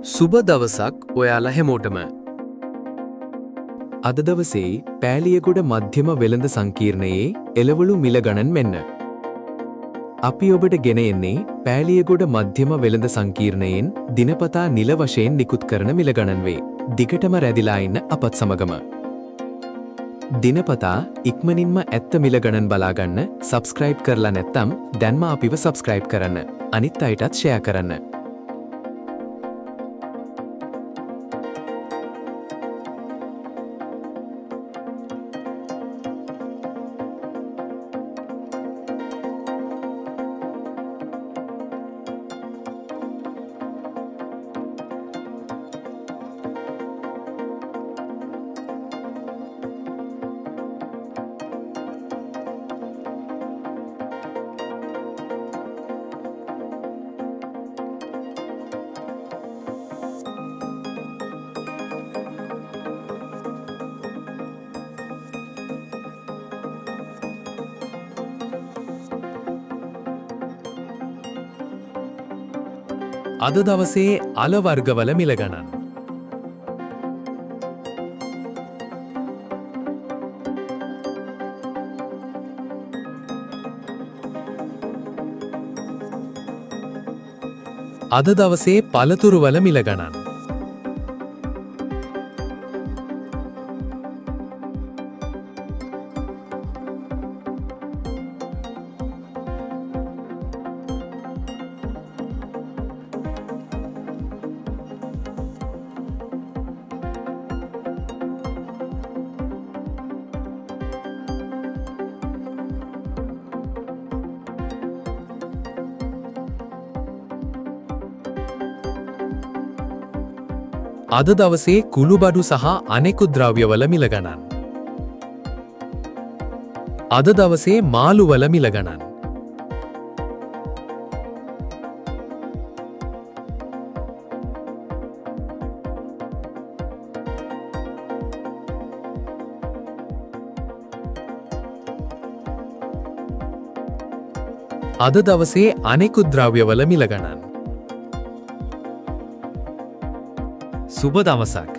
සුබ දවසක් ඔයාලා හැමෝටම. අද දවසේ පෑලියගොඩ මධ්‍යම වෙළඳ සංකීර්ණයේ එළවලු මිල ගණන් මෙන්න. අපි ඔබට ගෙන එන්නේ පෑලියගොඩ මධ්‍යම වෙළඳ සංකීර්ණයෙන් දිනපතා නිල වශයෙන් නිකුත් කරන මිල ගණන් වේ. දිගටම රැඳිලා ඉන්න අපත් සමගම. දිනපතා ඉක්මනින්ම ඇත්ත මිල ගණන් බලා ගන්න සබ්ස්ක්‍රයිබ් කරලා නැත්නම් දැන්ම අපිව සබ්ස්ක්‍රයිබ් කරන්න. අනිත් අයටත් ෂෙයා කරන්න. අද දවසේ අල වර්ගවල මිල ගණන්. අද දවසේ පළතුරුවල මිල ගණන්. අද දවසේ කුළුබඩු සහ අනෙකුත් ද්‍රව්‍යවල මිල ගණන්. අද දවසේ මාළුවල මිල ගණන්. අද දවසේ අනෙකුත් ද්‍රව්‍යවල මිල ගණන්. සුබ දවසක්.